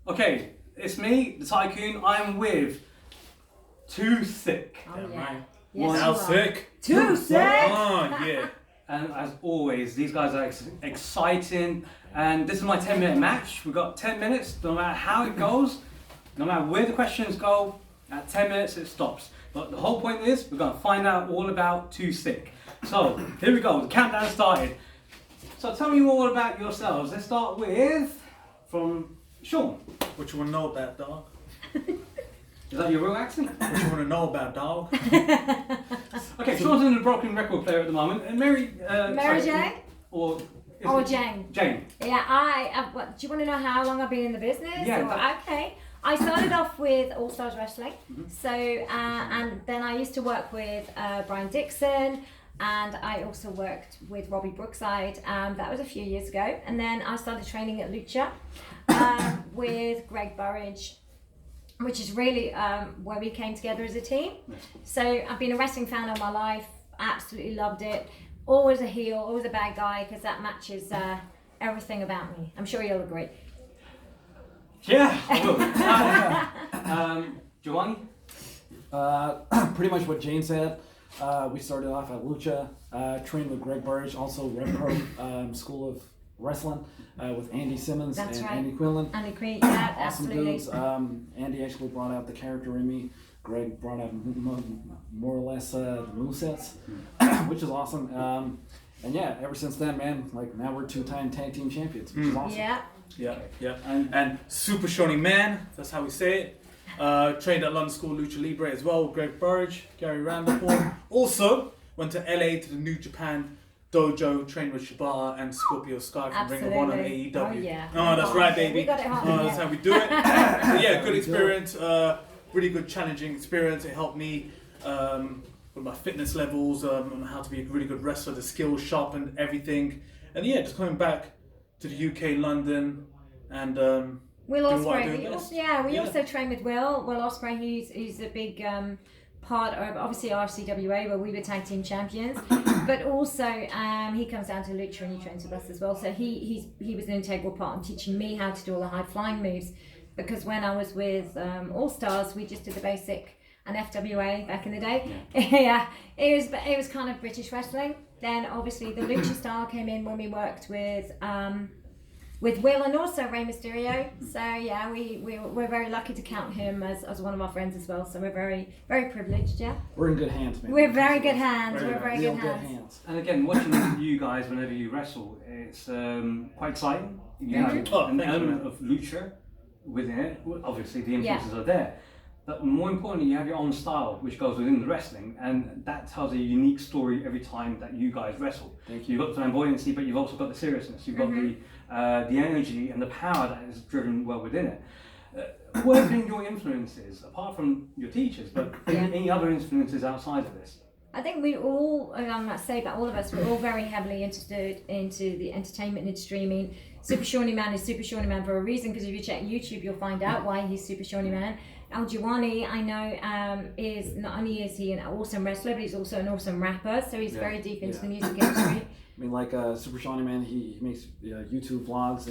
Okay, it's me, the Tycoon. I'm with Too Thick. Oh, yeah. Right. Yes, How you are. sick? Too sick! Oh, yeah. And as always, these guys are exciting. And this is my 10-minute match. We've got 10 minutes, no matter how it goes, no matter where the questions go, at 10 minutes it stops. But the whole point is, we're going to find out all about Too Thick. So, here we go, the countdown started. So tell me all about yourselves. Let's start with, from Shaun. What you want to know about, dog? Is that your real accent? What you want to know about, dog? Okay, Shaun's in the broken record player at the moment. And Mary... Mary Jane? Or... Or Jane. Jane. Yeah, what, do you want to know how long I've been in the business? Yeah. Okay. I started off with All Stars Wrestling. So, and then I used to work with Brian Dixon, and I also worked with Robbie Brookside. That was a few years ago. And then I started training at Lucha with Greg Burridge, which is really where we came together as a team. So I've been a wrestling fan all my life, absolutely loved it. Always a heel, always a bad guy, because that matches everything about me. I'm sure you'll agree. Yeah, I will. Jawani? Pretty much what Jane said. We started off at Lucha, trained with Greg Burridge, also Repro School of Wrestling with Andy Simmons That's and right. Andy Quinlan. Andy Queen, yeah, Awesome absolutely. dudes. Andy actually brought out the character in me. Greg brought out more or less the movesets, which is awesome. And yeah, ever since then, man, like now we're 2-time tag team champions, which is awesome. Yeah. Yeah. And Super Shauni Man, that's how we say it. Trained at London School Lucha Libre as well, Greg Burridge, Gary Randall. Also, went to LA to the New Japan Dojo, trained with Shibata and Scorpio Sky from Ring of Honor and AEW. Oh, yeah. Oh, that's right, baby. We got it hard, That's yeah. how we do it. But yeah, good experience, really good challenging experience. It helped me with my fitness levels, on how to be a really good wrestler, the skills sharpened, everything. And yeah, just coming back to the UK, London, and Will doing what I Ospreay. do We best. we also train with Will Ospreay. He's a big part of obviously RCWA, where we were tag team champions, but also he comes down to Lucha and he trains with us as well. So he was an integral part in teaching me how to do all the high flying moves, because when I was with All Stars, we just did the basic and FWA back in the day. Yeah, it was kind of British wrestling. Then obviously the Lucha style came in when we worked with Will and also Rey Mysterio. So yeah, we're very lucky to count him as one of our friends as well. So we're very, very privileged, yeah. We're in good hands, man. We're very good hands. Very We're very Real good hands. And again, watching you guys whenever you wrestle, it's quite exciting. You have an thank you, element man. of lucha within it. Well, obviously, the influences are there. But more importantly, you have your own style, which goes within the wrestling, and that tells a unique story every time that you guys wrestle. Thank you. You've got the flamboyancy, but you've also got the seriousness. You've got the energy and the power that is driven well within it. What have been your influences, apart from your teachers, but any other influences outside of this? I think we all, and I'm not saying that all of us, we're all very heavily interested into the entertainment industry. I mean, Super Shauni Man is Super Shauni Man for a reason, because if you check YouTube, you'll find out why he's Super Shauni Man. Jawani, I know, is not only is he an awesome wrestler, but he's also an awesome rapper. So he's very deep into the music industry. I mean, like Super Shauni Man, he makes YouTube vlogs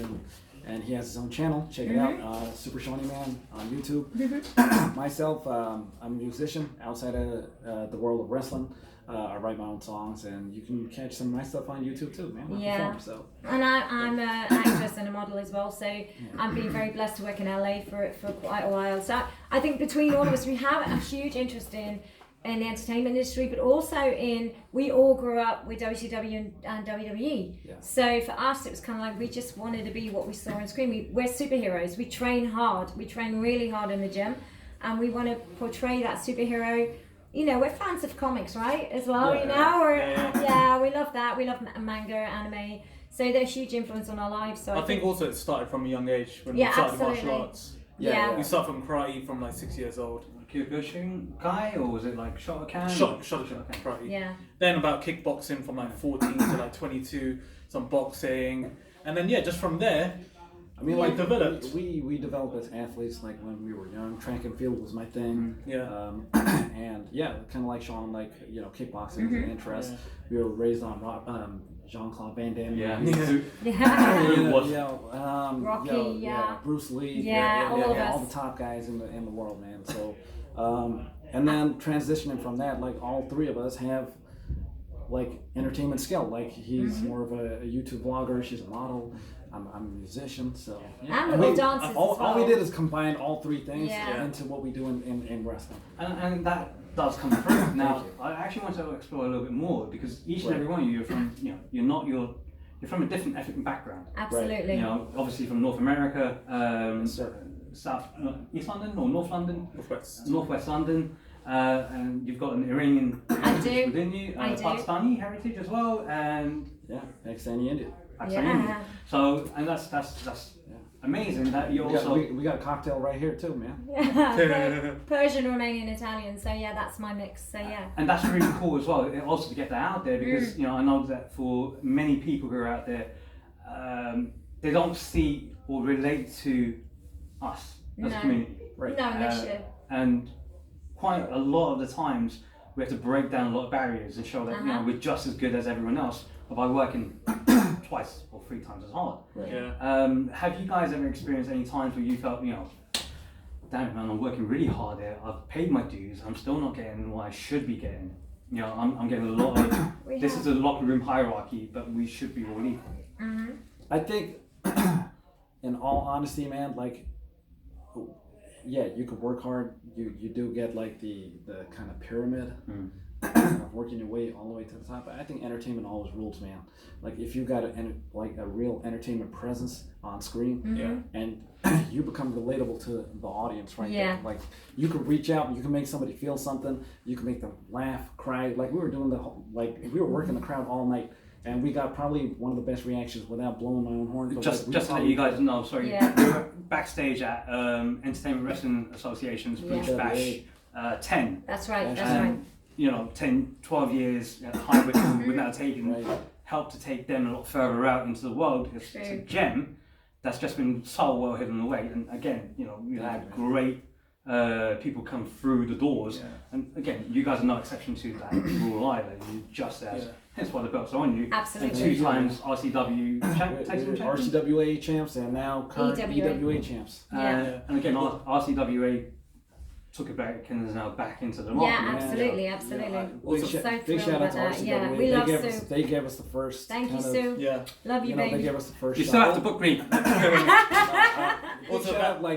and he has his own channel. Check it out, Super Shauni Man on YouTube. Myself, I'm a musician outside of the world of wrestling. I write my own songs, and you can catch some of my stuff on YouTube too, man. I perform, so. And I'm an actress and a model as well, so I've been very blessed to work in LA for quite a while. So I think between all of us, we have a huge interest in the entertainment industry, but also we all grew up with WCW and WWE. Yeah. So for us, it was kind of like we just wanted to be what we saw on screen. We're superheroes. We train hard. We train really hard in the gym, and we want to portray that superhero. You know, we're fans of comics, right? As well, Yeah, you know? yeah. We love that. We love manga, anime. So they're a huge influence on our lives. So I think also it started from a young age when Yeah, we started absolutely. martial arts. Yeah. We started from karate from like 6 years old. Kyokushin guy, or was it like Shotokan? Shotokan karate. Yeah. Then about kickboxing from like 14 to like 22, some boxing. And then just from there, I mean, Yeah. like Developed. we developed as athletes. Like when we were young, track and field was my thing. Yeah. And yeah, kind of like Shaun, like kickboxing was an interest. Yeah. We were raised on Jean-Claude Van Damme. Yeah. movies. Yeah. Rocky, Bruce Lee, all of us. all the top guys in the world, man. So, and then transitioning from that, like all three of us have like entertainment skill. Like he's more of a YouTube vlogger, she's a model, I'm a musician. So And we're all dancers all, as well. all we did is combine all three things Yeah. into what we do in wrestling. And that does come through. Now, I actually want to explore a little bit more because each and every one of you are from, you're from a different ethnic background. Absolutely. You know, obviously from North America, East London or North London, Northwest London, and you've got an Iranian heritage within you, I do. Pakistani heritage as well, and Pakistani Indian. Pakistani Indian. So, and that's amazing that you also. We got a cocktail right here too, man. Persian, Romanian, Italian. So yeah, that's my mix. So yeah. And that's really cool as well. Also to get that out there because I know that for many people who are out there, they don't see or relate to us as a community. Right. No, unless you. And quite a lot of the times we have to break down a lot of barriers and show that we're just as good as everyone else by working twice or 3 times as hard. Right. Yeah. Have you guys ever experienced any times where you felt, damn man, I'm working really hard here, I've paid my dues, I'm still not getting what I should be getting. I'm getting a lot of, this is a locker room hierarchy, but we should be all equal. Mm-hmm. I think, in all honesty, man, like, you could work hard. You do get like the kind of pyramid of working your way all the way to the top. But I think entertainment always rules, man. Like if you got a real entertainment presence on screen, and you become relatable to the audience, right? Yeah. There. Like you can reach out, you can make somebody feel something, you can make them laugh, cry. Like we were doing we were working the crowd all night. And we got probably one of the best reactions without blowing my own horn. Just to let you guys know, sorry, we were backstage at Entertainment Wrestling Association's Bridge Bash 10. That's right, that's right. 10, 12 years at High Wycombe without taking, helped to take them a lot further out into the world. It's a gem that's just been so well hidden away. And again, we had great people come through the doors. And again, you guys are no exception to that rule either. You just as. Hence why the belts are on you. Absolutely. And 2 times RCW champions. RCWA champs and now current EWA champs. And again, RCWA took it back and is now back into the market. Yeah, absolutely, absolutely. Big shout out to RCWA. Yeah, we love Sue. They gave us the first. Thank you, Sue. Yeah. Love you, baby. They gave us the first. You still have to book me.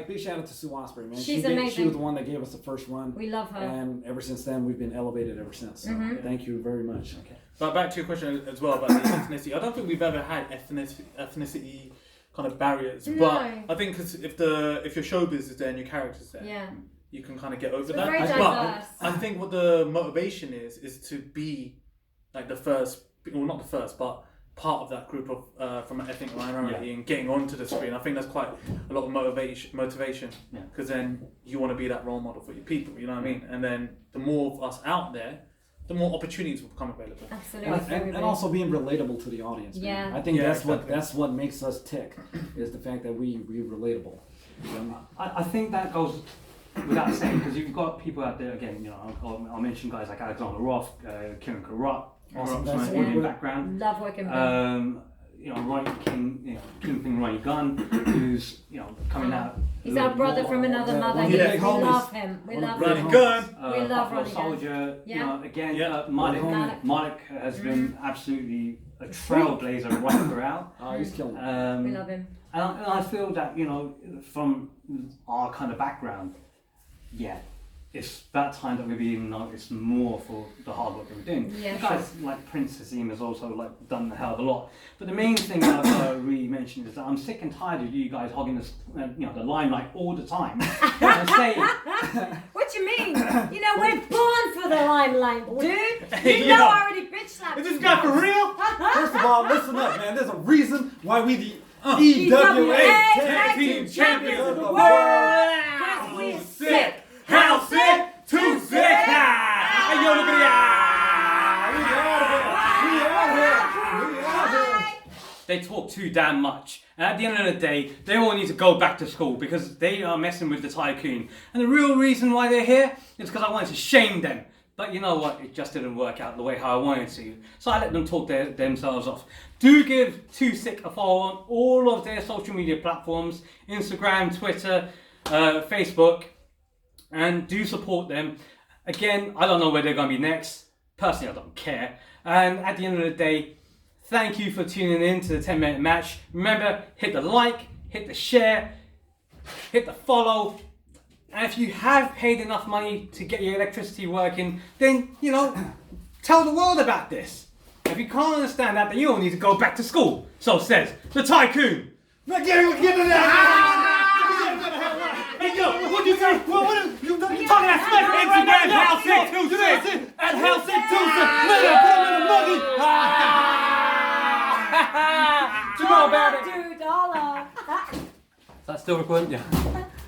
Big shout out to Sue Osprey, man. She's amazing. She was the one that gave us the first run. We love her. And ever since then, we've been elevated ever since. So thank you very much. Okay. But back to your question as well about the ethnicity. I don't think we've ever had ethnicity kind of barriers. No. But I think if your showbiz is there and your character's there, you can kind of get over that. Very diverse. But I think what the motivation is to be like the first, well not the first, but part of that group of from an ethnic minority and getting onto the screen. I think that's quite a lot of motivation because then you want to be that role model for your people. You know what I mean? And then the more of us out there, the more opportunities will become available. Absolutely. And also being relatable to the audience. Man. I think that's what makes us tick is the fact that we're relatable. I think that goes without saying because you've got people out there again. I'll mention guys like Alexander Roth, Kieran Karat, from an Indian background. Love working with him. Ronnie Kingpin Ronnie Gunn, who's coming out. He's our brother from another mother. We love him. We love Ronnie him. Gunn. We love Ronnie Soldier. Gunn. Malik has been absolutely a trailblazer right throughout. Oh, he's killing it. We love him. And I feel that from our kind of background, it's that time that we're being noticed more for the hard work that we're doing. Yeah, guys like Prince Azim has also done a hell of a lot. But the main thing that I've really mentioned is that I'm sick and tired of you guys hogging this, the limelight all the time and saying. What you mean? We're born for the limelight, dude. I already bitch slapped. Is this guy for real? First of all, listen up, man. There's a reason why we the EWA Tag Team Champions of the world. Because we're sick. How sick? Too sick! Hey, yo, look at that! They talk too damn much. And at the end of the day, they all need to go back to school because they are messing with the Tycoon. And the real reason why they're here is because I wanted to shame them. But you know what? It just didn't work out the way how I wanted to. So I let them talk themselves off. Do give Too Sick a follow on all of their social media platforms, Instagram, Twitter, Facebook, and do support them. Again, I don't know where they're going to be next. Personally, I don't care. And at the end of the day, thank you for tuning in to the 10-minute match. Remember, hit the like, hit the share, hit the follow. And if you have paid enough money to get your electricity working, then, you know, tell the world about this. If you can't understand that, then you all need to go back to school. So says the Tycoon. Get it Hey, yo, what do you say? You talking that smack Instagram, House Sick 26. At House Sick 26. Put him in the muggy. $2. Is that still recording? Yeah.